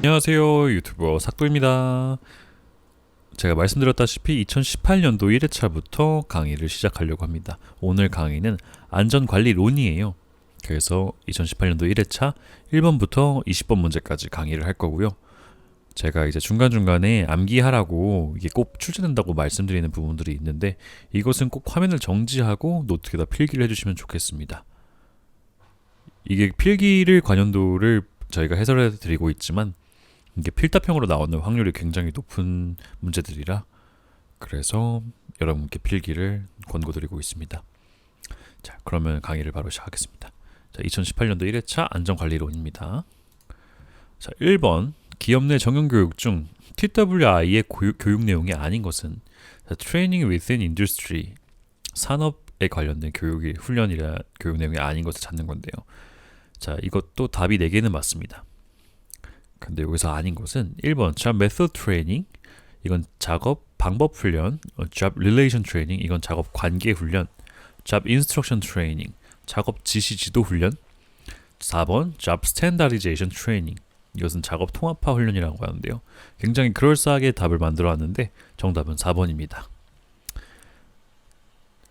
안녕하세요, 유튜버 삭도입니다. 제가 말씀드렸다시피 2018년도 1회차부터 강의를 시작하려고 합니다. 오늘 강의는 안전관리론이에요. 그래서 2018년도 1회차 1번부터 20번 문제까지 강의를 할 거고요. 제가 이제 중간중간에 암기하라고 이게 꼭 출제된다고 말씀드리는 부분들이 있는데, 이것은 꼭 화면을 정지하고 노트에다 필기를 해주시면 좋겠습니다. 이게 필기를 관련도를 저희가 해설해 드리고 있지만 이게 필답형으로 나오는 확률이 굉장히 높은 문제들이라, 그래서 여러분께 필기를 권고드리고 있습니다. 자, 그러면 강의를 바로 시작하겠습니다. 자, 2018년도 1회차 안전관리론입니다. 자, 1번 기업 내 정형교육 중 TWI의 교육 내용이 아닌 것은 Training Within Industry, 산업에 관련된 훈련이라 교육 내용이 아닌 것을 찾는 건데요. 자, 이것도 답이 4개는 맞습니다. 근데 여기서 아닌 것은 1번 Job Method Training, 이건 작업 방법 훈련. Job Relation Training, 이건 작업 관계 훈련. Job Instruction Training, 작업 지시 지도 훈련. 4번 Job Standardization Training, 이것은 작업 통합화 훈련이라고 하는데요. 굉장히 그럴싸하게 답을 만들어 왔는데 정답은 4번입니다.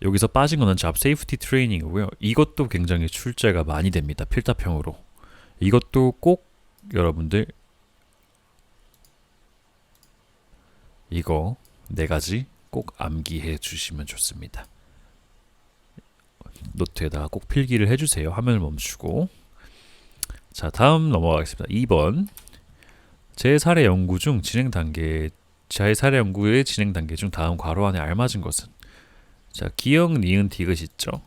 여기서 빠진 거는 Job Safety Training이고요. 이것도 굉장히 출제가 많이 됩니다. 필답형으로. 이것도 꼭 여러분들 이거 4가지 꼭 암기해 주시면 좋습니다. 노트에다가 꼭 필기를 해주세요. 화면을 멈추고. 자, 다음 넘어가겠습니다. 2번 제 사례 연구의 진행 단계 중 다음 괄호 안에 알맞은 것은. 자, 기역, 니은, 디귿 있죠?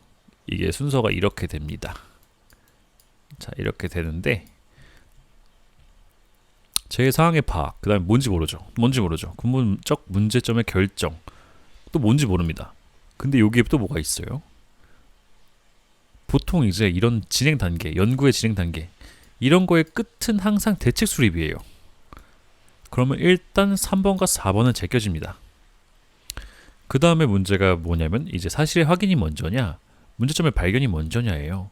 이게 순서가 이렇게 됩니다. 자, 이렇게 되는데 제 사항의 파악, 그 다음에 뭔지 모르죠. 근본적 문제점의 결정, 또 뭔지 모릅니다. 근데 여기에 또 뭐가 있어요? 보통 이제 이런 진행 단계, 연구의 진행 단계, 이런 거의 끝은 항상 대책 수립이에요. 그러면 일단 3번과 4번은 제껴집니다. 그 다음에 문제가 뭐냐면 이제 사실의 확인이 먼저냐, 문제점의 발견이 먼저냐예요.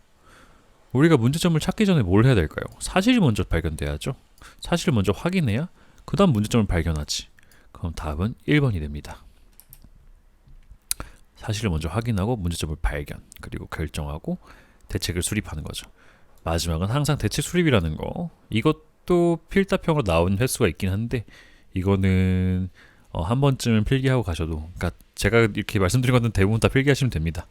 우리가 문제점을 찾기 전에 뭘 해야 될까요? 사실이 먼저 발견돼야죠. 사실을 먼저 확인해야 그 다음 문제점을 발견하지. 그럼 답은 1번이 됩니다. 사실을 먼저 확인하고 문제점을 발견, 그리고 결정하고 대책을 수립하는 거죠. 마지막은 항상 대책 수립이라는 거. 이것도 필답형으로 나온 횟수가 있긴 한데, 이거는 한 번쯤은 필기하고 가셔도, 그러니까 제가 이렇게 말씀드린 것은 대부분 다 필기하시면 됩니다.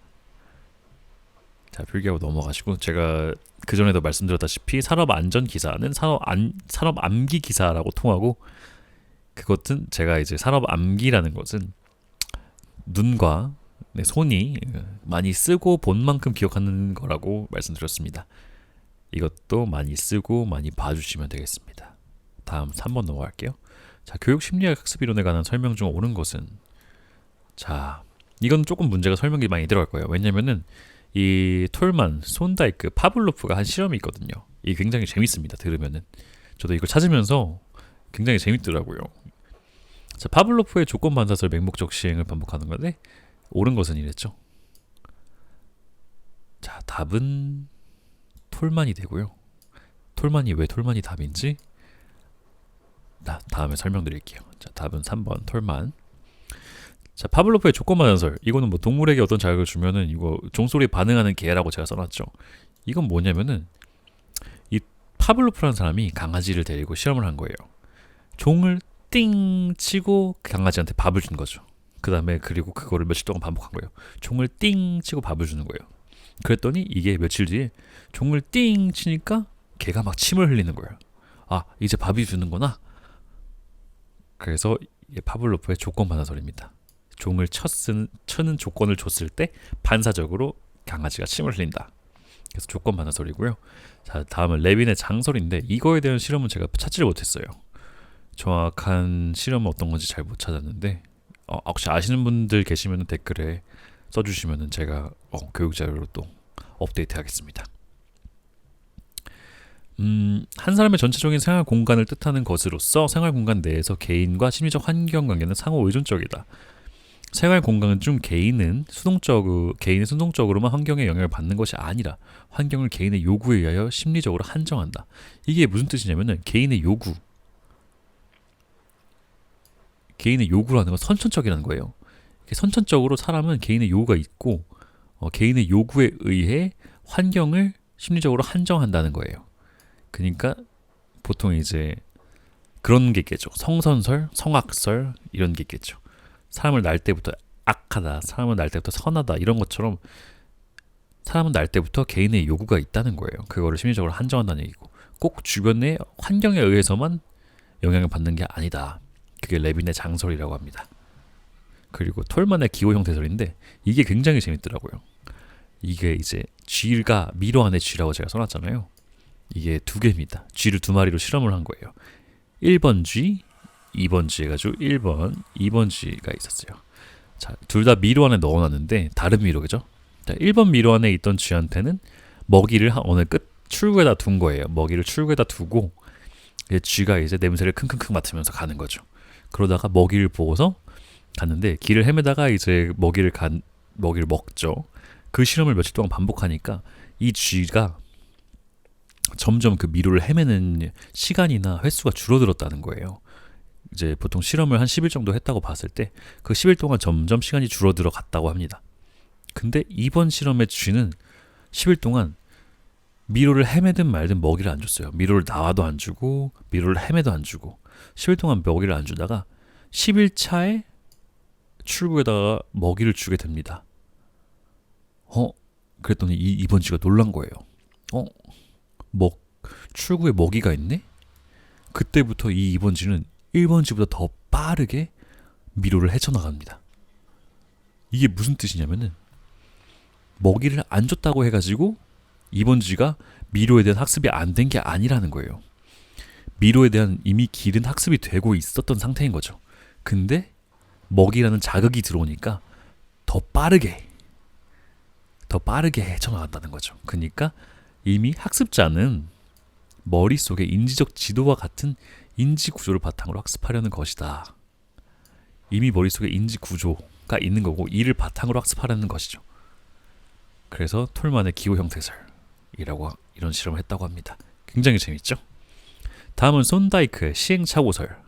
자, 필기하고 넘어가시고, 제가 그 전에도 말씀드렸다시피 산업안전기사는 산업암기기사라고 통하고, 그것은 제가 이제 산업암기라는 것은 눈과 손이 많이 쓰고 본 만큼 기억하는 거라고 말씀드렸습니다. 이것도 많이 쓰고 많이 봐주시면 되겠습니다. 다음 3번 넘어갈게요. 자, 교육심리학 학습이론에 관한 설명 중 옳은 것은. 자, 이건 조금 문제가 설명이 많이 들어갈 거예요. 왜냐면은 이 톨만, 손다이크, 파블로프가 한 실험이 있거든요. 이게 굉장히 재밌습니다. 들으면은. 저도 이걸 찾으면서 굉장히 재밌더라고요. 자, 파블로프의 조건 반사설 맹목적 시행을 반복하는 건데 옳은 것은 이랬죠. 자, 답은 톨만이 되고요. 왜 톨만이 답인지 다음에 설명드릴게요. 자, 답은 3번 톨만. 자, 파블로프의 조건 반사설, 이거는 뭐 동물에게 어떤 자극을 주면은 이거 종소리에 반응하는 개라고 제가 써놨죠. 이건 뭐냐면은 이 파블로프라는 사람이 강아지를 데리고 실험을 한 거예요. 종을 띵 치고 강아지한테 밥을 준 거죠. 그 다음에 그리고 그거를 며칠 동안 반복한 거예요. 종을 띵 치고 밥을 주는 거예요. 그랬더니 이게 며칠 뒤에 종을 띵 치니까 개가 막 침을 흘리는 거예요. 아, 이제 밥이 주는구나. 그래서 이게 파블로프의 조건 반사설입니다. 종을 쳐는 조건을 줬을 때 반사적으로 강아지가 침을 흘린다. 그래서 조건 반사설이고요. 자, 다음은 레빈의 장설인데 이거에 대한 실험은 제가 찾지를 못했어요. 정확한 실험은 어떤 건지 잘 못 찾았는데, 혹시 아시는 분들 계시면 댓글에 써주시면 제가 교육자료로 또 업데이트 하겠습니다. 한 사람의 전체적인 생활 공간을 뜻하는 것으로서 생활 공간 내에서 개인과 심리적 환경 관계는 상호 의존적이다. 생활 공간 중 개인은 수동적으로만 환경에 영향을 받는 것이 아니라 환경을 개인의 요구에 의하여 심리적으로 한정한다. 이게 무슨 뜻이냐면은 개인의 요구, 개인의 요구라는 건 선천적이라는 거예요. 선천적으로 사람은 개인의 요구가 있고 개인의 요구에 의해 환경을 심리적으로 한정한다는 거예요. 그러니까 보통 이제 그런 게 있겠죠. 성선설, 성악설 이런 게 있겠죠. 사람을 날 때부터 악하다, 사람을 날 때부터 선하다 이런 것처럼 사람은 날 때부터 개인의 요구가 있다는 거예요. 그거를 심리적으로 한정한다는 얘기고 꼭 주변의 환경에 의해서만 영향을 받는 게 아니다. 그게 레빈의 장설이라고 합니다. 그리고 톨만의 기호 형태설인데 이게 굉장히 재밌더라고요. 이게 이제 쥐가 미로 안에 쥐라고 제가 써놨잖아요. 이게 두 개입니다. 쥐를 두 마리로 실험을 한 거예요. 1번 쥐, 2번 쥐 해가지고 1번, 2번 쥐가 있었어요. 자, 둘 다 미로 안에 넣어놨는데 다른 미로 그죠? 자, 1번 미로 안에 있던 쥐한테는 먹이를 어느 끝 출구에다 둔 거예요. 먹이를 출구에다 두고 쥐가 이제 냄새를 킁킁킁 맡으면서 가는 거죠. 그러다가 먹이를 보고서 갔는데 길을 헤매다가 이제 먹이를 먹죠. 그 실험을 며칠 동안 반복하니까 이 쥐가 점점 그 미로를 헤매는 시간이나 횟수가 줄어들었다는 거예요. 이제 보통 실험을 한 10일 정도 했다고 봤을 때 그 10일 동안 점점 시간이 줄어들어 갔다고 합니다. 근데 이번 실험의 쥐는 10일 동안 미로를 헤매든 말든 먹이를 안 줬어요. 미로를 나와도 안 주고 미로를 헤매도 안 주고 10일 동안 먹이를 안 주다가 10일 차에 출구에다가 먹이를 주게 됩니다. 그랬더니 이번 쥐가 놀란 거예요. 출구에 먹이가 있네? 그때부터 이 2번 쥐는 1번 쥐보다 더 빠르게 미로를 헤쳐나갑니다. 이게 무슨 뜻이냐면은 먹이를 안 줬다고 해가지고 2번 쥐가 미로에 대한 학습이 안 된 게 아니라는 거예요. 미로에 대한 이미 길은 학습이 되고 있었던 상태인 거죠. 근데 먹이라는 자극이 들어오니까 더 빠르게 헤쳐나간다는 거죠. 그러니까 이미 학습자는 머릿속에 인지적 지도와 같은 인지 구조를 바탕으로 학습하려는 것이다. 이미 머릿속에 인지 구조가 있는 거고 이를 바탕으로 학습하려는 것이죠. 그래서 톨만의 기호 형태설이라고 이런 실험을 했다고 합니다. 굉장히 재밌죠? 다음은 손다이크의 시행착오설.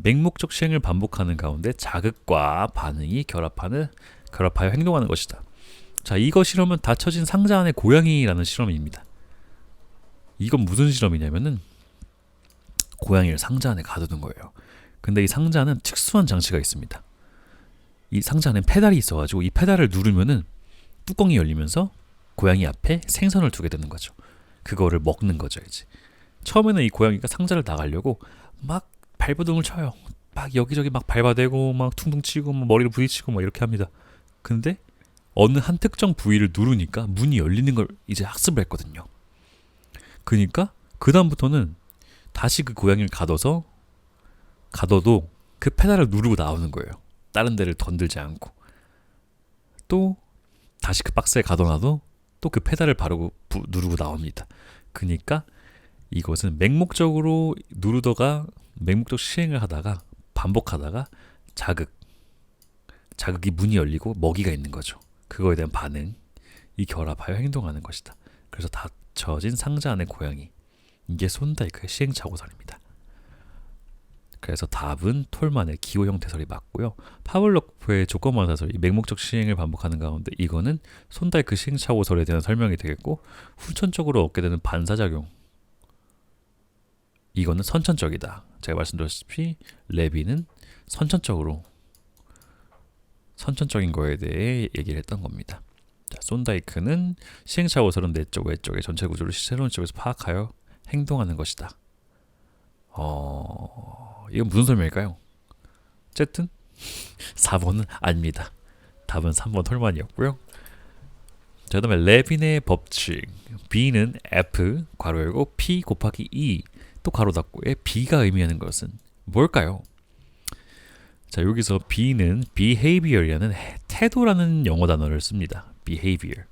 맹목적 시행을 반복하는 가운데 자극과 반응이 결합하여 행동하는 것이다. 자, 이거 실험은 닫혀진 상자 안의 고양이라는 실험입니다. 이건 무슨 실험이냐면은 고양이를 상자 안에 가두는 거예요. 근데 이 상자는 특수한 장치가 있습니다. 이 상자 안에 페달이 있어가지고 이 페달을 누르면은 뚜껑이 열리면서 고양이 앞에 생선을 두게 되는 거죠. 그거를 먹는 거죠 이제. 처음에는 이 고양이가 상자를 나가려고 막 발버둥을 쳐요. 막 여기저기 막 밟아대고 막 퉁퉁 치고 막 머리를 부딪히고 막 이렇게 합니다. 근데 어느 한 특정 부위를 누르니까 문이 열리는 걸 이제 학습을 했거든요. 그러니까 그 다음부터는 다시 그 고양이를 가둬도 그 페달을 누르고 나오는 거예요. 다른 데를 던들지 않고. 또 다시 그 박스에 가둬놔도 또 그 페달을 바르고 누르고 나옵니다. 그러니까 이것은 맹목적으로 맹목적 시행을 하다가 반복하다가 자극이 문이 열리고 먹이가 있는 거죠. 그거에 대한 반응이 결합하여 행동하는 것이다. 그래서 닫혀진 상자 안의 고양이. 이게 손다이크의 시행착오설입니다. 그래서 답은 톨만의 기호 형태설이 맞고요. 파블로프의 조건만사설, 이 맹목적 시행을 반복하는 가운데 이거는 손다이크 시행착오설에 대한 설명이 되겠고, 후천적으로 얻게 되는 반사작용, 이거는 선천적이다. 제가 말씀드렸다시피 레빈은 선천적인 거에 대해 얘기를 했던 겁니다. 자, 손다이크는 시행착오설은 내적, 외적의 전체 구조를 새로운 쪽에서 파악하여 행동하는 것이다. 이건 무슨 설명일까요? 어쨌든 4번은 아닙니다. 답은 3번 톨만이었고요. 자, 그다음에 레빈의 법칙. B는 F 괄호 열고 P 곱하기 E 또 괄호 닫고의 B가 의미하는 것은 뭘까요? 자, 여기서 B는 behavior이라는 태도라는 영어 단어를 씁니다. behavior.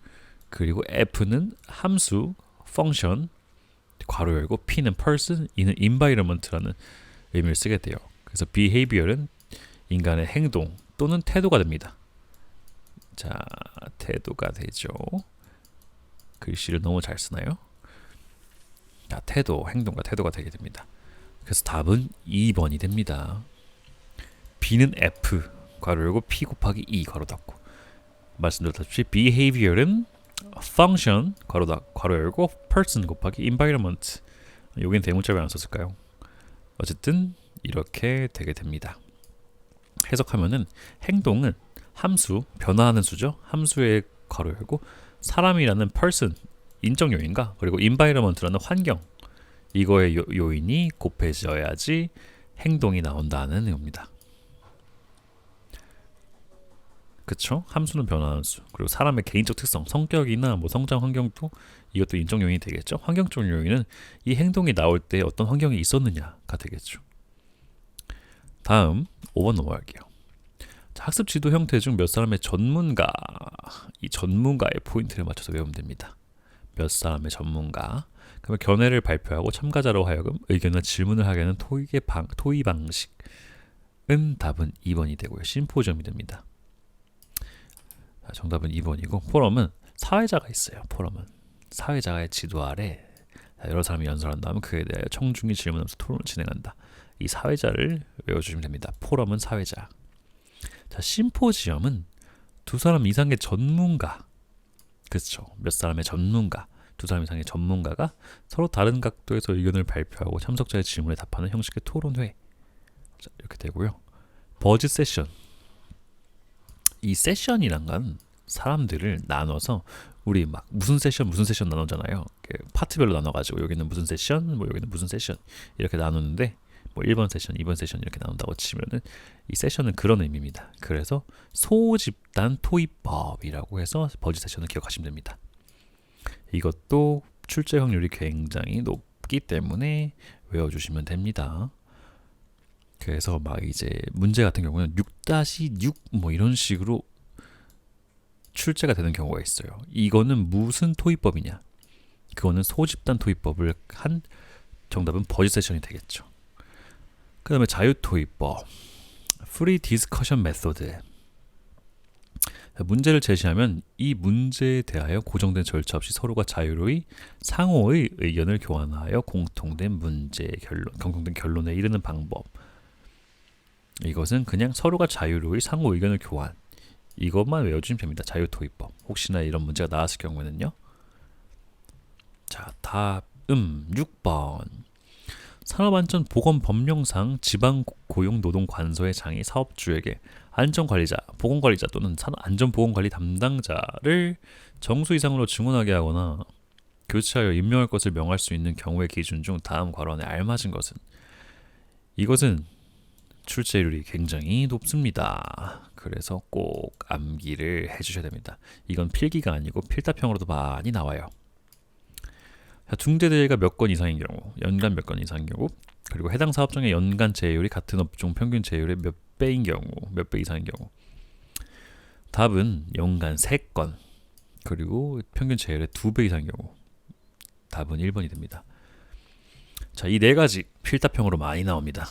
그리고 F는 함수, function 괄호 열고 P는 person, E는 environment라는 의미를 쓰게 돼요. 그래서 behavior은 인간의 행동 또는 태도가 됩니다. 자, 태도가 되죠. 글씨를 너무 잘 쓰나요? 자, 행동과 태도가 되게 됩니다. 그래서 답은 2번이 됩니다. B는 F 괄호 열고 P 곱하기 E 괄호 닫고. 말씀드렸다시피 behavior은 function 괄호 열고 person 곱하기 environment. 여긴 대문자 왜 안 썼을까요? 어쨌든 이렇게 되게 됩니다. 해석하면은 행동은 함수, 변화하는 수죠. 함수의 괄호 열고 사람이라는 person, 인적 요인과 그리고 environment라는 환경, 이거의 요인이 곱해져야지 행동이 나온다는 의미입니다. 그쵸? 함수는 변화하는 수, 그리고 사람의 개인적 특성, 성격이나 뭐 성장 환경도 이것도 인적 요인이 되겠죠. 환경적 요인은 이 행동이 나올 때 어떤 환경이 있었느냐가 되겠죠. 다음 5번 넘어갈게요. 자, 학습 지도 형태 중 몇 사람의 전문가, 이 전문가의 포인트를 맞춰서 외우면 됩니다. 몇 사람의 전문가. 그러면 견해를 발표하고 참가자로 하여금 의견과 질문을 하게 하는 토의 방식은 답은 2번이 되고요. 심포지엄이 됩니다. 자, 정답은 2번이고 포럼은 사회자가 있어요. 포럼은 사회자의 지도 아래 여러 사람이 연설한 다음 그에 대하여 청중이 질문하면서 토론을 진행한다. 이 사회자를 외워주시면 됩니다. 포럼은 사회자. 자, 심포지엄은 두 사람 이상의 전문가, 그렇죠. 몇 사람의 전문가, 두 사람 이상의 전문가가 서로 다른 각도에서 의견을 발표하고 참석자의 질문에 답하는 형식의 토론회. 자, 이렇게 되고요. 버즈 세션. 이 세션이란 건 사람들을 나눠서 우리 막 무슨 세션 나누잖아요. 파트별로 나눠가지고 여기는 무슨 세션, 뭐 여기는 무슨 세션 이렇게 나누는데 뭐 1번 세션, 2번 세션 이렇게 나눈다고 치면은 이 세션은 그런 의미입니다. 그래서 소집단 토의법이라고 해서 버즈 세션을 기억하시면 됩니다. 이것도 출제 확률이 굉장히 높기 때문에 외워주시면 됩니다. 그래서 막 이제 문제 같은 경우는 6-6 뭐 이런 식으로 출제가 되는 경우가 있어요. 이거는 무슨 토의법이냐? 그거는 소집단 토의법을 한 정답은 버즈 세션이 되겠죠. 그 다음에 자유토의법, Free Discussion Method. 문제를 제시하면 이 문제에 대하여 고정된 절차 없이 서로가 자유로이 상호의 의견을 교환하여 공통된 결론에 이르는 방법. 이것은 그냥 서로가 자유로이 상호 의견을 교환. 이것만 외워주시면 됩니다. 자유토의법. 혹시나 이런 문제가 나왔을 경우에는요. 자, 다음 6번. 산업안전보건법령상 지방고용노동관서의 장이 사업주에게 안전관리자, 보건관리자 또는 안전보건관리 담당자를 정수 이상으로 증언하게 하거나 교체하여 임명할 것을 명할 수 있는 경우의 기준 중 다음 괄호 안에 알맞은 것은. 이것은 출제율이 굉장히 높습니다. 그래서 꼭 암기를 해주셔야 됩니다. 이건 필기가 아니고 필답형으로도 많이 나와요. 자, 중대재해가 몇 건 이상인 경우, 연간 몇 건 이상인 경우, 그리고 해당 사업장의 연간 재해율이 같은 업종 평균 재해율의 몇 배인 경우, 몇 배 이상인 경우. 답은 연간 3건, 그리고 평균 재해율의 2배 이상인 경우. 답은 1번이 됩니다. 자, 이 4가지 필답형으로 많이 나옵니다.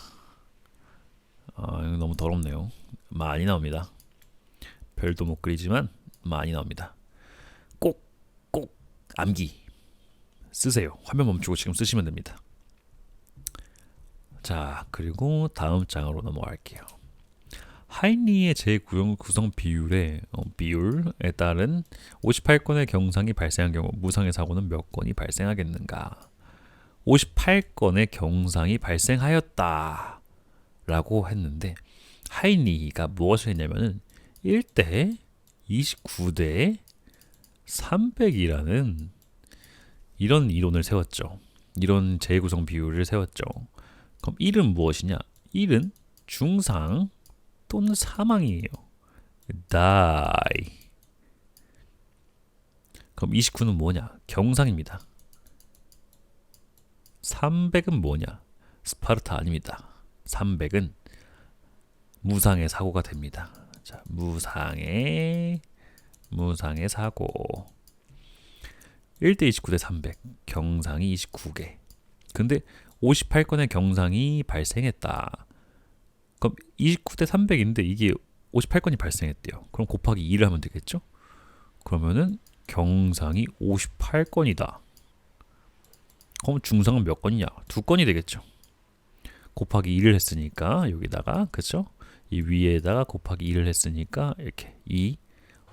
이거 너무 더럽네요. 많이 나옵니다. 별도 못 그리지만 많이 나옵니다. 꼭 암기 쓰세요. 화면 멈추고 지금 쓰시면 됩니다. 자, 그리고 다음 장으로 넘어갈게요. 하인리의 재구성 비율에 따른 58건의 경상이 발생한 경우 무상의 사고는 몇 건이 발생하겠는가? 58건의 경상이 발생하였다 라고 했는데 하인리가 무엇을 했냐면은 1대 29대 300이라는 이런 이론을 세웠죠. 이런 재구성 비율을 세웠죠. 그럼 1은 무엇이냐? 1은 중상 또는 사망이에요. die. 그럼 29는 뭐냐? 경상입니다. 300은 뭐냐? 스파르타 아닙니다. 300은 무상의 사고가 됩니다. 자, 무상의 사고. 1대 29대 300. 경상이 29개. 근데 58건의 경상이 발생했다. 그럼 29대 300인데 이게 58건이 발생했대요. 그럼 곱하기 2를 하면 되겠죠? 그러면은 경상이 58건이다. 그럼 중상은 몇 건이냐? 2건이 되겠죠. 곱하기 2를 했으니까 여기다가 그쵸? 이 위에다가 곱하기 2를 했으니까 이렇게 2,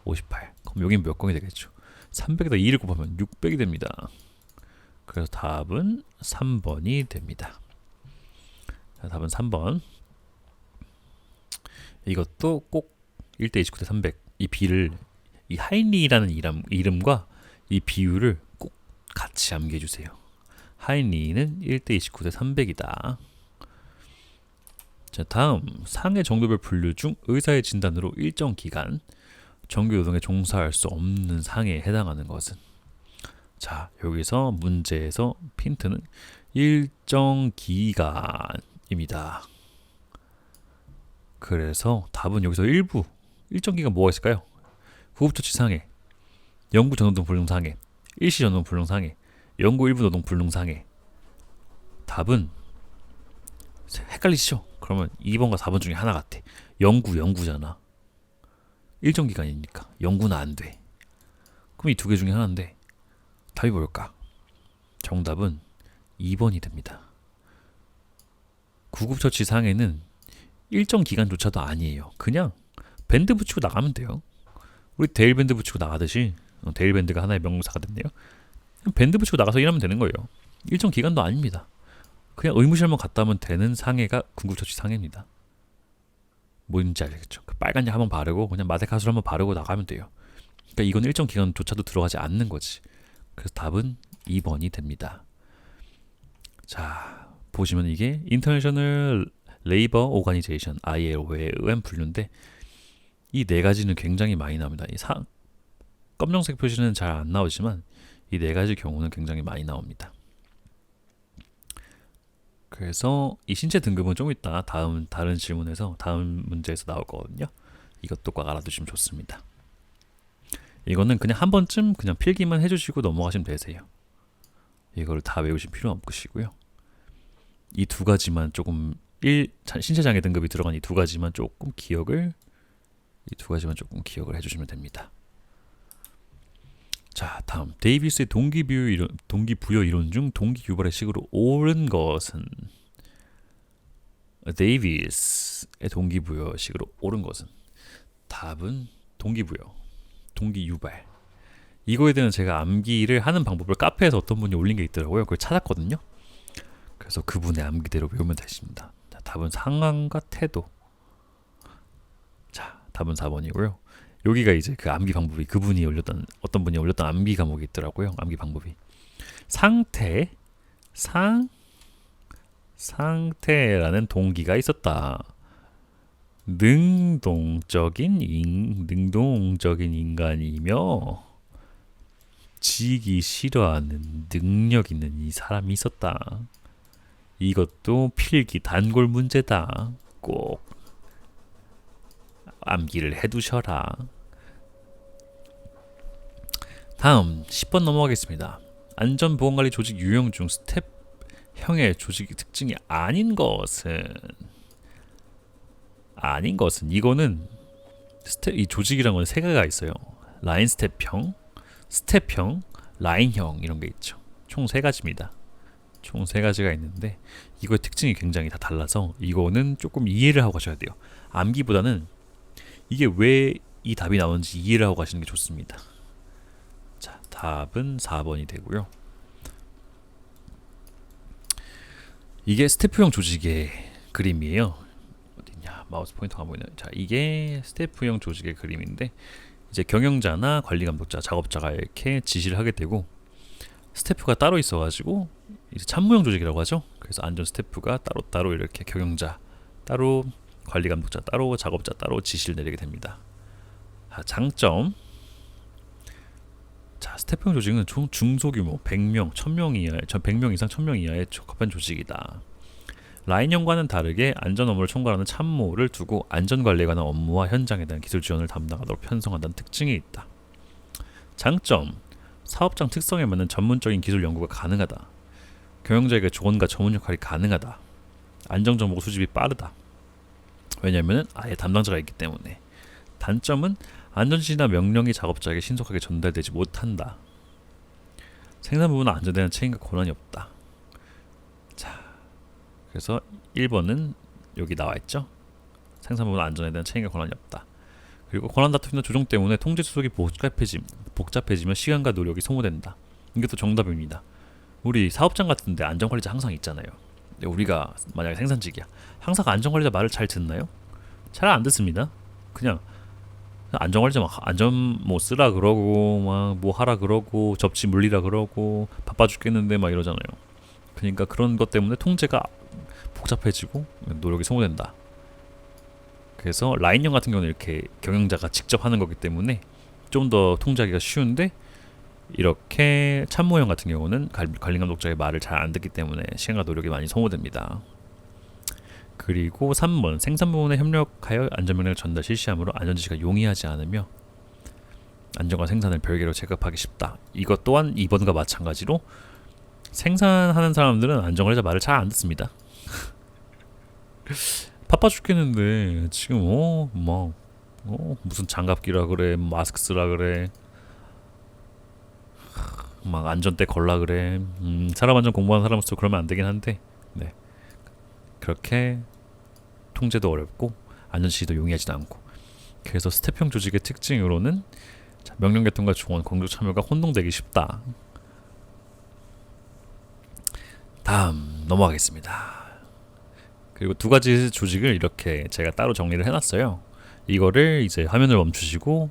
58. 그럼 여긴 몇 공이 되겠죠? 300에다 2를 곱하면 600이 됩니다. 그래서 답은 3번이 됩니다. 자, 답은 3번. 이것도 꼭 1대 29대 300. 이 비를 이 하인리라는 이름과 이 비율을 꼭 같이 암기해 주세요. 하인리는 1대 29대 300이다. 자, 다음 상해 정도별 분류 중 의사의 진단으로 일정 기간 정규 노동에 종사할 수 없는 상해에 해당하는 것은? 자, 여기서 문제에서 핀트는 일정 기간입니다. 그래서 답은 여기서 일부 일정 기간 뭐가 있을까요? 구급조치 상해, 영구 전노동 불능상해, 일시 전노동 불능상해, 영구 일부 노동 불능상해. 답은 헷갈리시죠? 그러면 2번과 4번 중에 하나 같아. 영구잖아. 일정 기간이니까 영구는 안 돼. 그럼 이 두 개 중에 하나인데 답이 뭘까? 정답은 2번이 됩니다. 구급처치 상해는 일정 기간조차도 아니에요. 그냥 밴드 붙이고 나가면 돼요. 우리 데일밴드 붙이고 나가듯이 데일밴드가 하나의 명사가 됐네요. 밴드 붙이고 나가서 일하면 되는 거예요. 일정 기간도 아닙니다. 그냥 의무실만 갔다 오면 되는 상해가 구급처치 상해입니다. 뭔지 알겠죠? 그 빨간 약 한번 바르고 그냥 마데카술 한번 바르고 나가면 돼요. 그러니까 이건 일정 기간조차도 들어가지 않는 거지. 그래서 답은 2번이 됩니다. 자, 보시면 이게 인터내셔널 레이버 오가니제이션 ILO에 의한 분류인데 이 네 가지는 굉장히 많이 나옵니다. 검정색 표시는 잘 안 나오지만 이 네 가지 경우는 굉장히 많이 나옵니다. 그래서 이 신체 등급은 좀 이따 다른 질문에서 다음 문제에서 나올 거거든요. 이것도 꼭 알아두시면 좋습니다. 이거는 그냥 한 번쯤 그냥 필기만 해주시고 넘어가시면 되세요. 이거를 다 외우실 필요 없으시고요. 이 두 가지만 조금 신체장애 등급이 들어간 이 두 가지만 조금 기억을 해주시면 됩니다. 자, 다음 데이비스의 동기부여 이론 중 동기유발의 식으로 옳은 것은? 데이비스의 동기부여식으로 옳은 것은? 답은 동기부여, 동기유발. 이거에 대한 제가 암기를 하는 방법을 카페에서 어떤 분이 올린 게 있더라고요. 그걸 찾았거든요. 그래서 그분의 암기대로 외우면 되십니다. 자, 답은 상황과 태도. 자, 답은 4번이고요. 여기가 이제 그 암기 방법이 어떤 분이 올렸던 암기 과목이 있더라고요. 암기 방법이 상태라는 동기가 있었다. 능동적인 인간이며 지기 싫어하는 능력 있는 이 사람이 있었다. 이것도 필기 단골 문제다. 꼭 암기를 해두셔라. 다음 10번 넘어가겠습니다. 안전보건관리 조직 유형 중 스텝형의 조직 특징이 아닌 것은? 이거는 이 조직이란 건 세 개가 있어요. 라인 스텝형, 라인형 이런 게 있죠. 총 세 가지입니다. 총 세 가지가 있는데 이거의 특징이 굉장히 다 달라서 이거는 조금 이해를 하고 가셔야 돼요. 암기보다는 이게 왜 이 답이 나오는지 이해를 하고 가시는 게 좋습니다. 자, 답은 4번이 되고요. 이게 스태프형 조직의 그림이에요. 어디냐? 마우스 포인터가 보이나요? 자, 이게 스태프형 조직의 그림인데 이제 경영자나 관리 감독자, 작업자가 이렇게 지시를 하게 되고 스태프가 따로 있어가지고 이제 참모형 조직이라고 하죠. 그래서 안전 스태프가 따로 이렇게 경영자 따로, 관리 감독자 따로, 작업자 따로 지시를 내리게 됩니다. 장점. 자, 스태프형 조직은 중소규모 100명, 100명 이상 1000명 이하의 적합한 조직이다. 라인형과는 다르게 안전 업무를 총괄하는 참모를 두고 안전관리에 관한 업무와 현장에 대한 기술 지원을 담당하도록 편성한다는 특징이 있다. 장점. 사업장 특성에 맞는 전문적인 기술 연구가 가능하다. 경영자에게 조언과 전문 역할이 가능하다. 안정정보 수집이 빠르다. 왜냐하면 아예 담당자가 있기 때문에. 단점은 안전지시나 명령이 작업자에게 신속하게 전달되지 못한다. 생산 부분은 안전에 대한 책임과 권한이 없다. 자, 그래서 1번은 여기 나와 있죠. 생산 부분 안전에 대한 책임과 권한이 없다. 그리고 권한 다툼이나 조정 때문에 통제 수속이 복잡해지면 시간과 노력이 소모된다. 이게 또 정답입니다. 우리 사업장 같은데 안전관리자 항상 있잖아요. 근데 우리가 만약에 생산직이야. 항상 안전관리자 말을 잘 듣나요? 잘 안 듣습니다. 그냥 안전관리자 막 안전 뭐 쓰라 그러고 막 뭐 하라 그러고 접시 물리라 그러고 바빠 죽겠는데 막 이러잖아요. 그러니까 그런 것 때문에 통제가 복잡해지고 노력이 소모된다. 그래서 라인형 같은 경우는 이렇게 경영자가 직접 하는 거기 때문에 좀 더 통제하기가 쉬운데, 이렇게 참모형 같은 경우는 관리감독자의 말을 잘 안 듣기 때문에 시간과 노력이 많이 소모됩니다. 그리고 3번 생산 부문에 협력하여 안전명령을 전달 실시하므로 안전지시가 용이하지 않으며 안전과 생산을 별개로 체급하기 쉽다. 이것 또한 2번과 마찬가지로 생산하는 사람들은 안전관리자 말을 잘 안 듣습니다. 바빠 죽겠는데 지금 무슨 장갑 끼라 그래, 마스크 쓰라 그래, 막 안전대 걸라 그래. 사람 안전 공부하는 사람으로서 그러면 안 되긴 한데, 네, 그렇게 통제도 어렵고 안전지시도 용이하지도 않고, 그래서 스텝형 조직의 특징으로는 명령 개통과 조언, 공조 참여가 혼동되기 쉽다. 다음 넘어가겠습니다. 그리고 두 가지 조직을 이렇게 제가 따로 정리를 해놨어요. 이거를 이제 화면을 멈추시고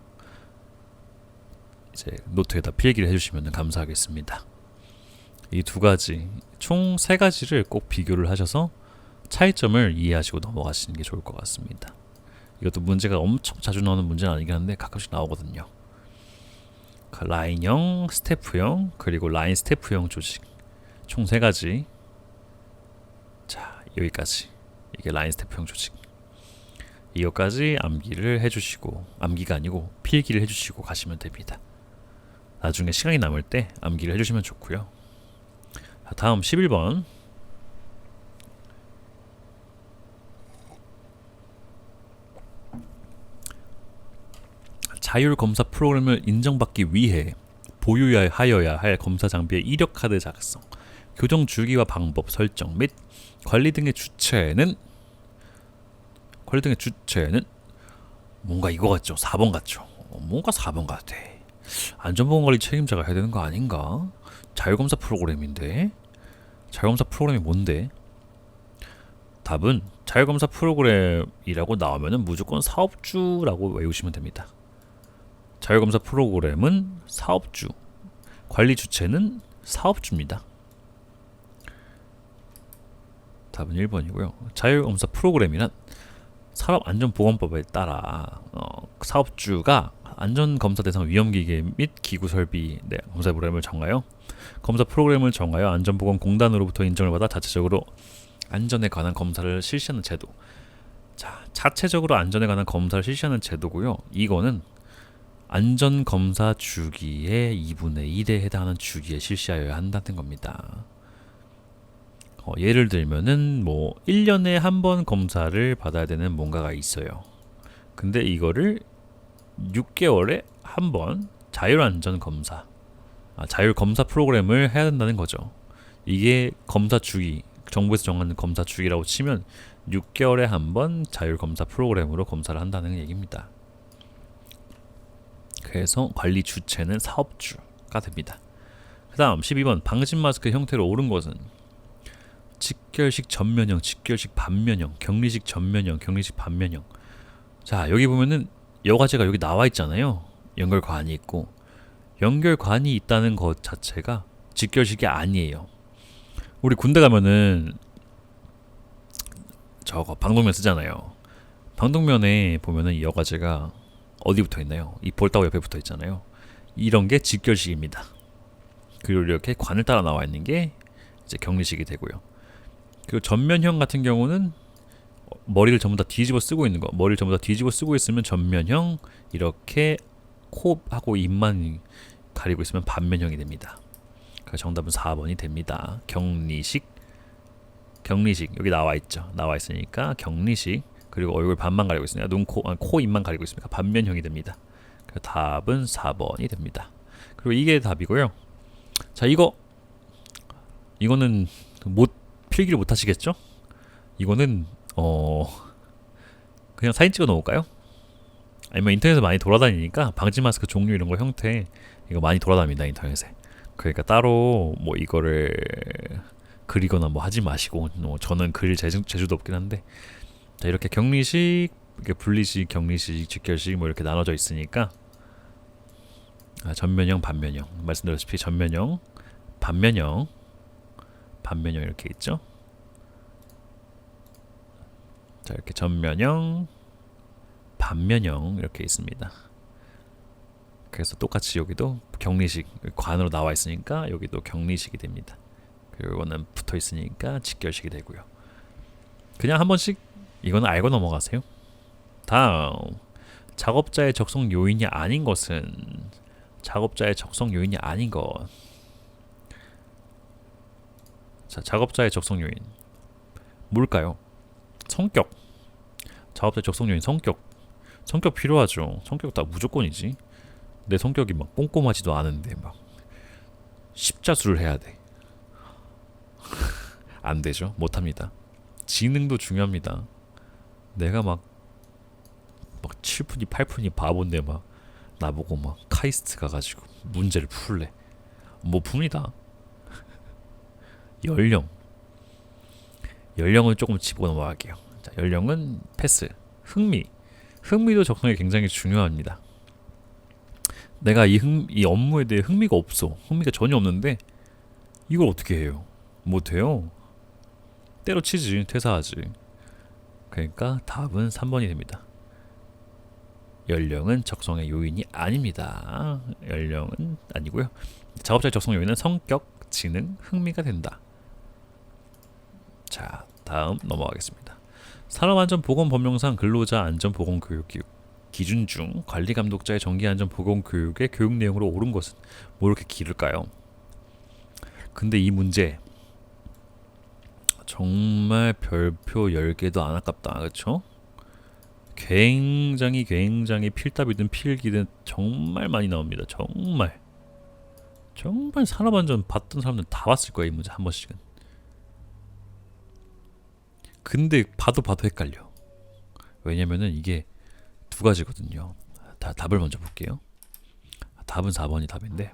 이제 노트에다 필기를 해주시면 감사하겠습니다. 이 두 가지, 총 세 가지를 꼭 비교를 하셔서 차이점을 이해하시고 넘어가시는 게 좋을 것 같습니다. 이것도 문제가 엄청 자주 나오는 문제는 아니긴 한데 가끔씩 나오거든요. 라인형, 스태프형, 그리고 라인 스태프형 조직, 총 세 가지. 자, 여기까지. 이게 라인 스태프형 조직. 이것까지 암기를 해주시고, 암기가 아니고 필기를 해주시고 가시면 됩니다. 나중에 시간이 남을 때 암기를 해주시면 좋고요. 자, 다음 11번. 자율검사 프로그램을 인정받기 위해 보유하여야 할 검사 장비의 이력 카드 작성, 교정 주기와 방법 설정 및 관리 등의 주체는 뭔가 이거 같죠? 4번 같죠? 뭔가 4번 같아. 안전보건관리 책임자가 해야 되는 거 아닌가? 자율검사 프로그램인데? 자율검사 프로그램이 뭔데? 답은 자율검사 프로그램이라고 나오면은 무조건 사업주라고 외우시면 됩니다. 자율검사 프로그램은 사업주, 관리 주체는 사업주입니다. 답은 1번이고요. 자율검사 프로그램이란 산업안전보건법에 따라 사업주가 안전검사 대상 위험기계 및 기구 설비 검사 프로그램을 정하여 안전보건공단으로부터 인정을 받아 자체적으로 안전에 관한 검사를 실시하는 제도. 자, 자체적으로 안전에 관한 검사를 실시하는 제도고요. 이거는 안전검사 주기의 2분의 1에 해당하는 주기에 실시하여야 한다는 겁니다. 예를 들면은 1년에 한 번 검사를 받아야 되는 뭔가가 있어요. 근데 이거를 6개월에 한 번 자율검사 프로그램을 해야 된다는 거죠. 이게 검사 주기, 정부에서 정하는 검사 주기라고 치면 6개월에 한 번 자율검사 프로그램으로 검사를 한다는 얘기입니다. 그래서 관리 주체는 사업주가 됩니다. 그 다음 12번 방진 마스크 형태로 옳은 것은 직결식 전면형, 직결식 반면형, 격리식 전면형, 격리식 반면형. 자, 여기 보면은 여과제가 여기 나와 있잖아요. 연결관이 있고, 연결관이 있다는 것 자체가 직결식이 아니에요. 우리 군대 가면은 저거 방독면 쓰잖아요. 방독면에 보면은 이 여과제가 어디 붙어 있나요? 이 볼따구 옆에 붙어 있잖아요. 이런 게 직결식입니다. 그리고 이렇게 관을 따라 나와 있는 게 이제 격리식이 되고요. 그리고 전면형 같은 경우는 머리를 전부 다 뒤집어 쓰고 있는 거, 머리를 전부 다 뒤집어 쓰고 있으면 전면형, 이렇게 코하고 입만 가리고 있으면 반면형이 됩니다. 그래서 정답은 4번이 됩니다. 격리식 여기 나와 있죠. 나와 있으니까 격리식. 그리고 얼굴 반만 가리고 있으니까 코, 입만 가리고 있으니까 반면형이 됩니다. 그래서 답은 4번이 됩니다. 그리고 이게 답이고요. 자, 이거는 필기를 못 하시겠죠? 이거는 그냥 사진 찍어 놓을까요? 아니면 인터넷에 많이 돌아다니니까 방지 마스크 종류 이런 거 형태 이거 많이 돌아다닙니다 인터넷에. 그러니까 따로 뭐 이거를 그리거나 뭐 하지 마시고 저는 그릴 재주도 없긴 한데 자 이렇게 격리식, 이렇게 분리식, 격리식, 직결식 뭐 이렇게 나눠져 있으니까 전면형, 반면형 말씀드렸다시피 전면형, 반면형 이렇게 있죠. 자 이렇게 전면형, 반면형 이렇게 있습니다. 그래서 똑같이 여기도 격리식 관으로 나와 있으니까 여기도 격리식이 됩니다. 그리고 이거는 붙어 있으니까 직결식이 되고요. 그냥 한 번씩 이거는 알고 넘어가세요. 다음 작업자의 적성 요인이 아닌 것은 작업자의 적성 요인이 아닌 것. 자 작업자의 적성 요인 뭘까요? 성격. 작업자의 적성 요인 성격. 성격 필요하죠. 성격 다 무조건이지. 내 성격이 막 꼼꼼하지도 않은데 막 십자수를 해야 돼. 안 되죠. 못합니다. 지능도 중요합니다. 내가 막 7푼이 8푼이 바본데 막 나보고 막 카이스트 가가지고 문제를 풀래. 못 풉니다. 연령은 조금 짚고 넘어갈게요. 자, 연령은 패스. 흥미도 적성에 굉장히 중요합니다. 내가 이 업무에 대해 흥미가 없어. 흥미가 전혀 없는데 이걸 어떻게 해요? 못해요. 때려치지, 퇴사하지. 그러니까 답은 3번이 됩니다. 연령은 적성의 요인이 아닙니다. 연령은 아니고요. 작업자의 적성 요인은 성격, 지능, 흥미가 된다. 자, 다음 넘어가겠습니다. 산업안전보건법령상 근로자 안전보건교육 기준 중 관리감독자의 정기안전보건교육의 교육 내용으로 옳은 것은 뭐 이렇게 길을까요? 근데 이 문제 정말 별표 10개도 안 아깝다. 그쵸? 굉장히 필답이든 필기든 정말 많이 나옵니다. 정말 산업안전 봤던 사람들 다 봤을 거야 이 문제 한 번씩은. 근데 봐도 헷갈려. 왜냐면은 이게 두 가지거든요. 답을 먼저 볼게요. 답은 4번이 답인데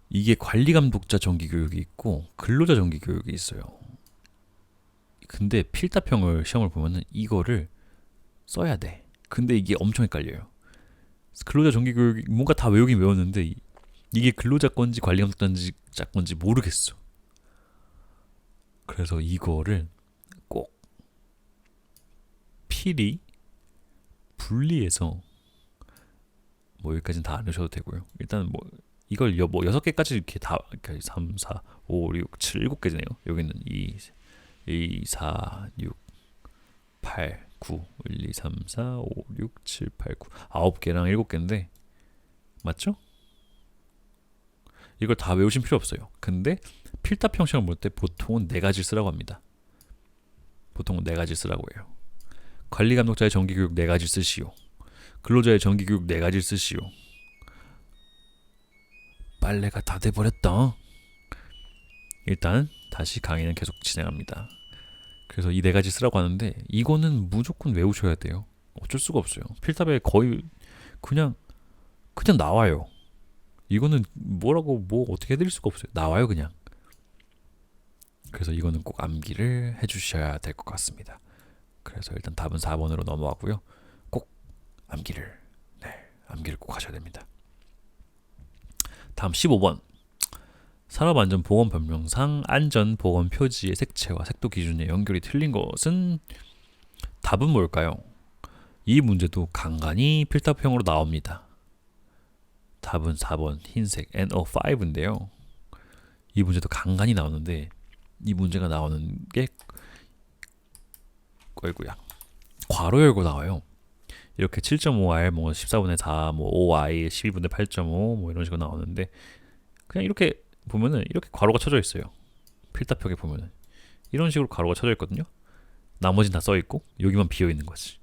이게 관리감독자 정기교육이 있고 근로자 정기교육이 있어요. 근데 필답형을 시험을 보면은 이거를 써야 돼. 근데 이게 엄청 헷갈려요. 근로자 정기교육 뭔가 다 외우긴 외웠는데 이게 근로자 건지 관리감독자 건지 모르겠어. 그래서 이거를 꼭 필히 분리해서 뭐 여기까지는 다 안 하셔도 되고요. 일단 뭐 이걸 뭐 6개까지 이렇게 다 이렇게 3, 4, 5, 6, 7, 7개네요. 여기는 2, 4, 6, 8, 9, 1, 2, 3, 4, 5, 6, 7, 8, 9 9개랑 7개인데 맞죠? 이걸 다 외우신 필요 없어요. 근데 필답형 시험 볼 때 보통은 4가지 쓰라고 합니다. 보통은 4가지 쓰라고 해요. 관리감독자의 정기교육 4가지 쓰시오. 근로자의 정기교육 4가지 쓰시오. 빨래가 다 돼버렸다. 일단 다시 강의는 계속 진행합니다. 그래서 이 4가지 쓰라고 하는데 이거는 무조건 외우셔야 돼요. 어쩔 수가 없어요. 필답에 거의 그냥 나와요. 이거는 뭐라고 뭐 어떻게 해드릴 수가 없어요. 나와요 그냥. 그래서 이거는 꼭 암기를 해주셔야 될 것 같습니다. 그래서 일단 답은 4번으로 넘어가고요. 꼭 암기를 꼭 하셔야 됩니다. 다음 15번. 산업안전보건법령상 안전보건 표지의 색채와 색도 기준의 연결이 틀린 것은 답은 뭘까요? 이 문제도 간간히 필답형으로 나옵니다. 답은 4번 흰색 NO5인데요. 이 문제도 간간히 나오는데 이 문제가 나오는 게 괄호 열고 나와요. 이렇게 7.5R, 뭐 14분의 4, 뭐 5I, 12분의 8.5, 뭐 이런 식으로 나오는데 그냥 이렇게 보면은 이렇게 괄호가 쳐져 있어요. 필답형에 보면은 이런 식으로 괄호가 쳐져 있거든요. 나머지는 다 써 있고 여기만 비어 있는 거지.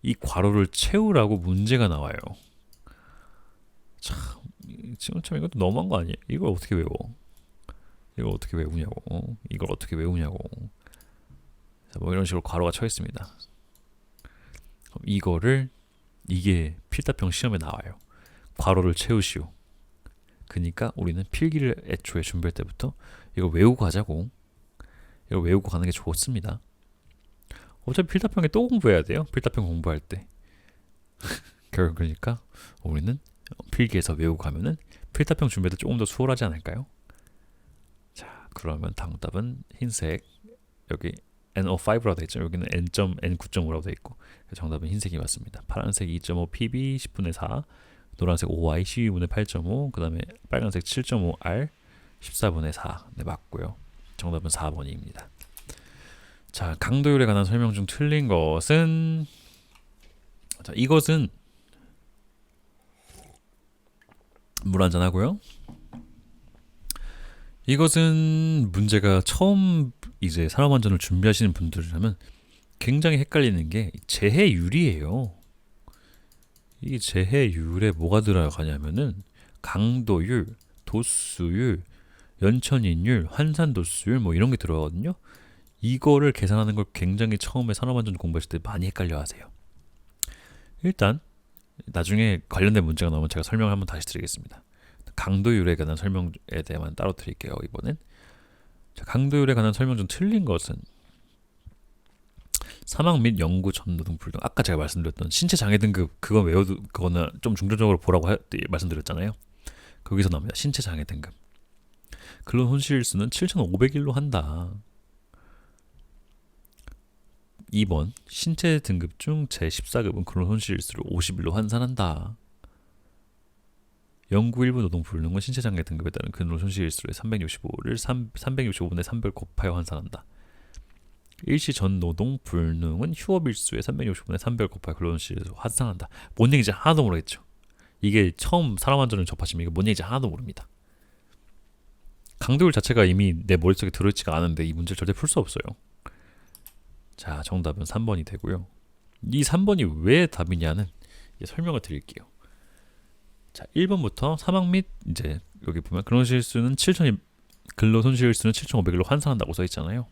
이 괄호를 채우라고 문제가 나와요. 참 이것도 너무한 거 아니에요? 이걸 어떻게 외워? 이걸 어떻게 외우냐고. 뭐 이런 식으로 괄호가 쳐 있습니다. 이게 필답형 시험에 나와요. 괄호를 채우시오. 그러니까 우리는 필기를 애초에 준비할 때부터 이거 외우고 가자고. 이거 외우고 가는 게 좋습니다. 어차피 필답형에 또 공부해야 돼요. 필답형 공부할 때. 결국 그러니까 우리는 필기에서 외우고 가면은 필답형 준비도 조금 더 수월하지 않을까요? 자, 그러면 정답은 흰색. 여기 N05라고 되어 있죠. 여기는 N.N9.5라고 되어 있고 정답은 흰색이 맞습니다. 파란색 2.5 PB 10분의 4, 노란색 5Y 12분의 8.5, 그 다음에 빨간색 7.5R 14분의 4. 네, 맞고요. 정답은 4번입니다. 자, 강도율에 관한 설명 중 틀린 것은, 자, 이것은 물 한잔 하고요. 이것은 문제가 처음 이제 산업안전을 준비하시는 분들이라면 굉장히 헷갈리는 게 재해율이에요. 이 재해율에 뭐가 들어가냐면은 강도율, 도수율, 연천인율, 환산도수율 뭐 이런 게 들어가거든요. 이거를 계산하는 걸 굉장히 처음에 산업안전 공부하실 때 많이 헷갈려 하세요. 일단 나중에 관련된 문제가 나오면 제가 설명을 한번 다시 드리겠습니다. 강도율에 관한 설명에 대해만 따로 드릴게요. 이번엔 자, 강도율에 관한 설명 중 틀린 것은 사망 및 영구 전노동 불능. 아까 제가 말씀드렸던 신체 장애 등급 그건 그거는 좀 중점적으로 보라고 말씀드렸잖아요. 거기서 나옵니다. 신체 장애 등급. 근로 손실일수는 7,500일로 한다. 2번 신체 등급 중 제14급은 근로 손실일수를 50일로 환산한다. 영구 일부 노동 불능은 신체 장애 등급에 따른 근로 손실일수를 365를 365분의 3별 곱하여 환산한다. 일시 전 노동 불능은 휴업일수의 365분의 3별 곱하여 근로 손실일수 환산한다. 뭔 얘기인지 하나도 모르겠죠. 이게 처음 산업안전을 접하시면 이게 뭔 얘기인지 하나도 모릅니다. 강도율 자체가 이미 내 머릿속에 들어있지가 않은데 이 문제를 절대 풀 수 없어요. 자, 정답은 3번이 되고요. 이 3번이 왜 답이냐는 설명을 드릴게요. 자, 1번부터 사망 및 이제 여기 보면 근로손실수는 7,500일로 환산한다고 써 있잖아요.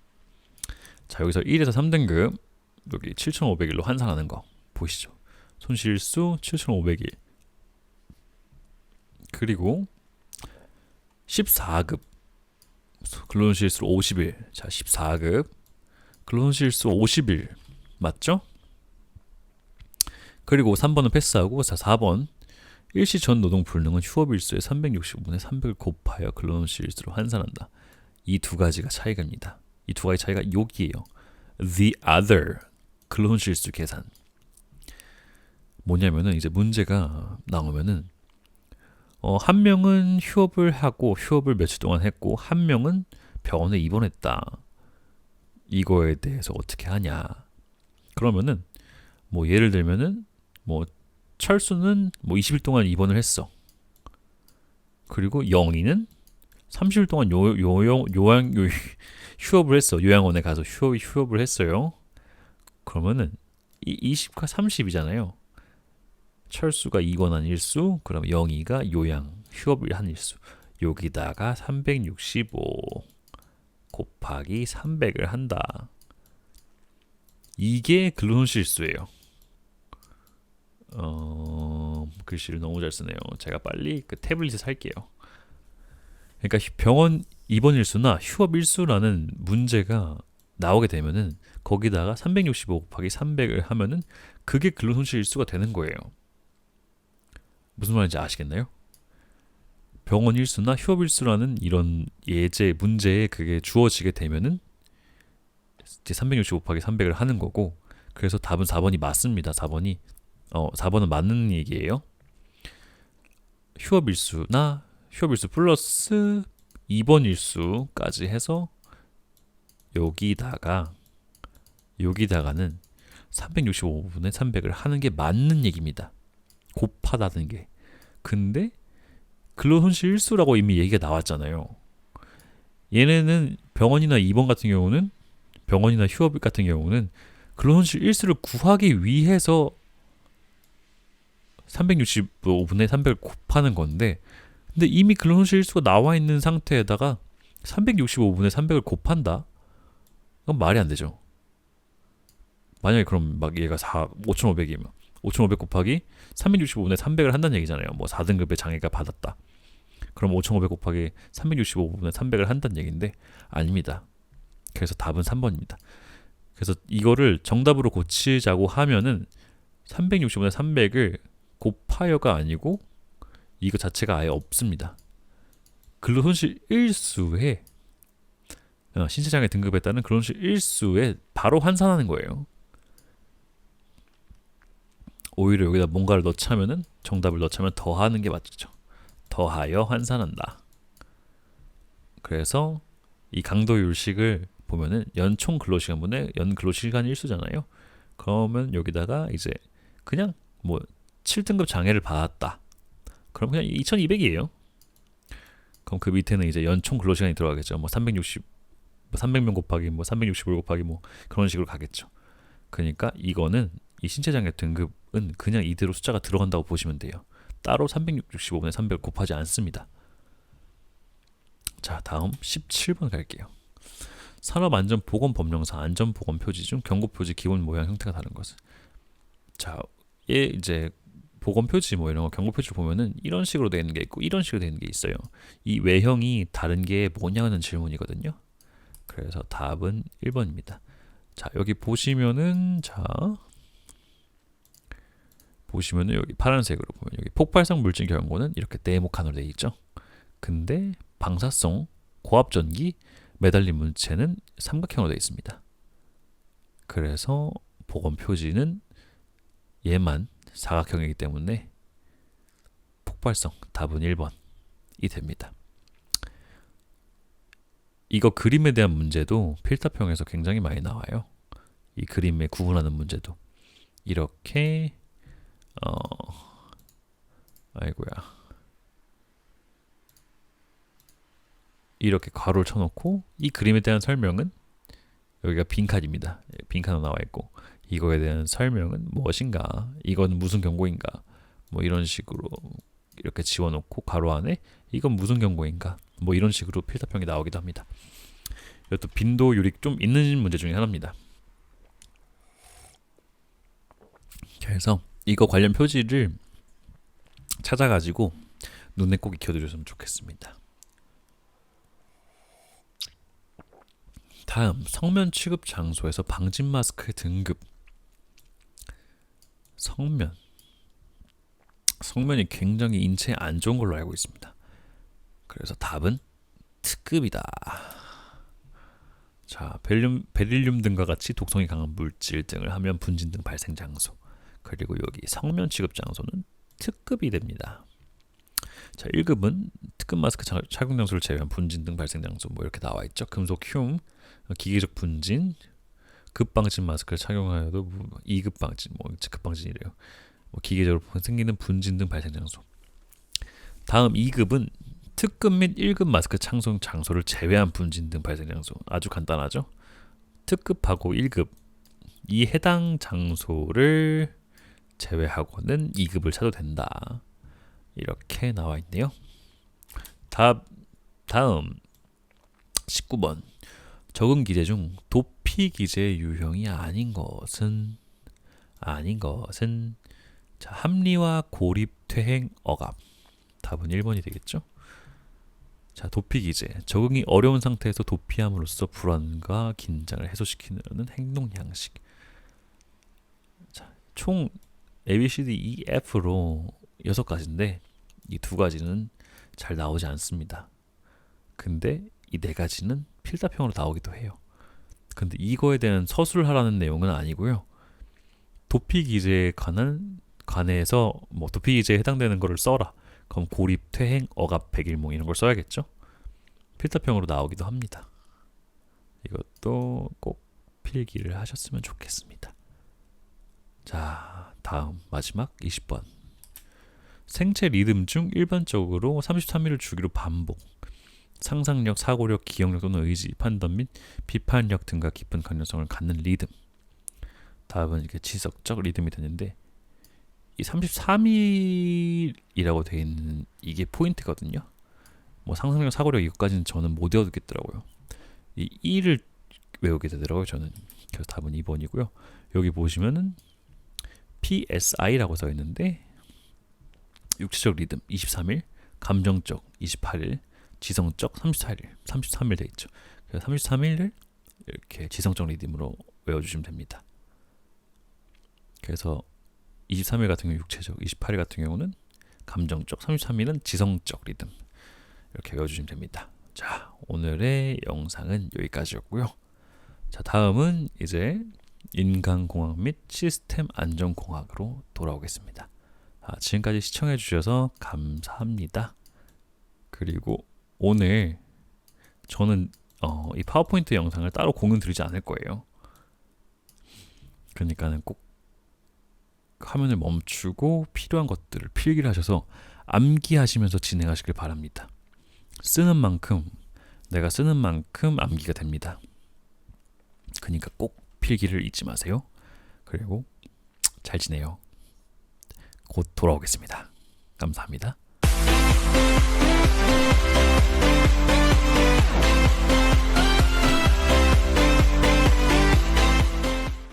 자, 여기서 1에서 3등급 여기 7,500일로 환산하는 거 보시죠. 손실수 7,500일. 그리고 14급 근로손실수 50일. 자, 14급 근로손실수 50일 맞죠? 그리고 3번은 패스하고 4번 일시 전 노동 불능은 휴업일수의 365분의 300을 곱하여 근로손실일수로 환산한다. 이 두 가지가 차이가입니다. 이 두 가지 차이가 여기에요. The other 근로손실일수 계산. 뭐냐면은 이제 문제가 나오면은 한 명은 휴업을 하고 휴업을 며칠 동안 했고 한 명은 병원에 입원했다. 이거에 대해서 어떻게 하냐? 그러면은 뭐 예를 들면은 뭐 철수는 뭐 20일 동안 입원을 했어. 그리고 영희는 30일 동안 휴업을 했어. 요양원에 가서 휴업을 했어요. 그러면은 20과 30이잖아요. 철수가 입원한 일수, 그럼 영희가 휴업을 한 일수. 여기다가 365 곱하기 300을 한다. 이게 근로손실수예요. 글씨를 너무 잘 쓰네요. 제가 빨리 그 태블릿을 살게요. 그러니까 병원 입원 일수나 휴업 일수라는 문제가 나오게 되면은 거기다가 365 곱하기 300을 하면은 그게 근로손실 일수가 되는 거예요. 무슨 말인지 아시겠나요? 병원 일수나 휴업 일수라는 이런 문제에 그게 주어지게 되면은 이제 365 곱하기 300을 하는 거고, 그래서 답은 4번이 맞습니다. 4번은 맞는 얘기예요. 휴업일수 플러스 입원일수까지 해서 여기다가는 365분의 300을 하는 게 맞는 얘기입니다. 곱하다는 게. 근데 근로손실일수라고 이미 얘기가 나왔잖아요. 얘네는 병원이나 입원 같은 경우는, 병원이나 휴업 같은 경우는 근로손실일수를 구하기 위해서 365분의 300을 곱하는 건데, 근데 이미 근로손실일수가 나와 있는 상태에다가 365분의 300을 곱한다? 그건 말이 안 되죠. 만약에 그럼 막 얘가 5500이면 5500 곱하기 365분의 300을 한다는 얘기잖아요. 뭐 4등급의 장애가 받았다. 그럼 5500 곱하기 365분의 300을 한다는 얘기인데 아닙니다. 그래서 답은 3번입니다. 그래서 이거를 정답으로 고치자고 하면은 365분의 300을 곱하여가 아니고 이거 자체가 아예 없습니다. 근로손실 일수에 신체장애 등급에 따른 근로손실 일수에 바로 환산하는 거예요. 오히려 여기다 뭔가를 넣자면은 정답을 넣자면 더하는 게 맞죠. 더하여 환산한다. 그래서 이 강도율식을 보면은 연총 근로시간분의 연 근로시간 일수잖아요. 그러면 여기다가 이제 그냥 뭐 7등급 장애를 받았다. 그럼 그냥 2200이에요. 그럼 그 밑에는 이제 연총 근로시간이 들어가겠죠. 뭐 300명 곱하기 뭐 365 곱하기 뭐 그런 식으로 가겠죠. 그러니까 이거는 이 신체장애 등급은 그냥 이대로 숫자가 들어간다고 보시면 돼요. 따로 365분의 300을 곱하지 않습니다. 자, 다음 17번 갈게요. 산업안전보건법령상 안전보건표지 중 경고표지 기본 모양 형태가 다른 것은. 자, 얘 이제 보건표지 뭐 이런 거 경고표지를 보면은 이런 식으로 되는 게 있고 이런 식으로 되는 게 있어요. 이 외형이 다른 게 뭐냐는 질문이거든요. 그래서 답은 1번입니다. 자, 여기 보시면은 보시면은 여기 파란색으로 보면 여기 폭발성 물질 경고는 이렇게 네모칸으로 되어 있죠. 근데 방사성 고압전기 매달린 물체는 삼각형으로 되어 있습니다. 그래서 보건 표지는 얘만 사각형이기 때문에 폭발성 답은 1번이 됩니다. 이거 그림에 대한 문제도 필답형에서 굉장히 많이 나와요. 이 그림에 구분하는 문제도 이렇게 아이고야 이렇게 괄호를 쳐놓고 이 그림에 대한 설명은 여기가 빈칸입니다. 빈칸으로 나와 있고 이거에 대한 설명은 무엇인가, 이건 무슨 경고인가, 뭐 이런 식으로 이렇게 지워놓고 괄호 안에 이건 무슨 경고인가, 뭐 이런 식으로 필답형이 나오기도 합니다. 이것도 빈도율이 좀 있는 문제 중에 하나입니다. 그래서 이거 관련 표지를 찾아가지고 눈에 꼭 익혀두셨으면 좋겠습니다. 다음 성면 취급 장소에서 방진 마스크의 등급. 성면이 굉장히 인체에 안 좋은 걸로 알고 있습니다. 그래서 답은 특급이다. 자, 베릴륨 등과 같이 독성이 강한 물질 등을 하면 분진 등 발생 장소. 그리고 여기 성면 취급 장소는 특급이 됩니다. 자, 1급은 특급 마스크 착용 장소를 제외한 분진 등 발생 장소 뭐 이렇게 나와 있죠. 금속 흉, 기계적 분진, 급방진 마스크를 착용하여도 2급 방진, 뭐 급방진이래요. 뭐 기계적으로 생기는 분진 등 발생 장소. 다음 2급은 특급 및 1급 마스크 착용 장소를 제외한 분진 등 발생 장소. 아주 간단하죠. 특급하고 1급 이 해당 장소를 제외하고는 2급을 차도 된다. 이렇게 나와 있네요. 다음 19번. 적응 기제 중 도피 기제 유형이 아닌 것은 자, 합리화 고립 퇴행 억압. 답은 1번이 되겠죠. 자, 도피 기제. 적응이 어려운 상태에서 도피함으로써 불안과 긴장을 해소시키는 행동 양식. 자, 총 A, B, C, D, E, F로 6가지인데 이 2가지는 잘 나오지 않습니다. 근데 이 4가지는 필답형으로 나오기도 해요. 근데 이거에 대한 서술을 하라는 내용은 아니고요. 도피 기제에 관해서 뭐 도피 기제에 해당되는 거를 써라. 그럼 고립, 퇴행, 억압, 백일몽 이런 걸 써야겠죠. 필답형으로 나오기도 합니다. 이것도 꼭 필기를 하셨으면 좋겠습니다. 자, 다음 마지막 20번. 생체 리듬 중 일반적으로 33일을 주기로 반복. 상상력, 사고력, 기억력 또는 의지, 판단 및 비판력 등과 깊은 관련성을 갖는 리듬. 답은 이렇게 지속적 리듬이 되는데 이 33일이라고 되어 있는 이게 포인트거든요. 뭐 상상력, 사고력 이것까지는 저는 못 외우겠더라고요. 이 1을 외우게 되더라고요. 저는 그래서 답은 2번이고요. 여기 보시면은 PSI라고 써 있는데 육체적 리듬 23일, 감정적 28일, 지성적 33일 돼 있죠. 그래서 33일을 이렇게 지성적 리듬으로 외워주시면 됩니다. 그래서 23일 같은 경우 육체적, 28일 같은 경우는 감정적, 33일은 지성적 리듬 이렇게 외워주시면 됩니다. 자, 오늘의 영상은 여기까지였고요. 자, 다음은 이제 인간공학 및 시스템 안전공학으로 돌아오겠습니다. 지금까지 시청해 주셔서 감사합니다. 그리고 오늘 저는 이 파워포인트 영상을 따로 공유 드리지 않을 거예요. 그러니까는 꼭 화면을 멈추고 필요한 것들을 필기를 하셔서 암기하시면서 진행하시길 바랍니다. 내가 쓰는 만큼 암기가 됩니다. 그러니까 꼭 필기를 잊지 마세요. 그리고 잘 지내요. 곧 돌아오겠습니다. 감사합니다.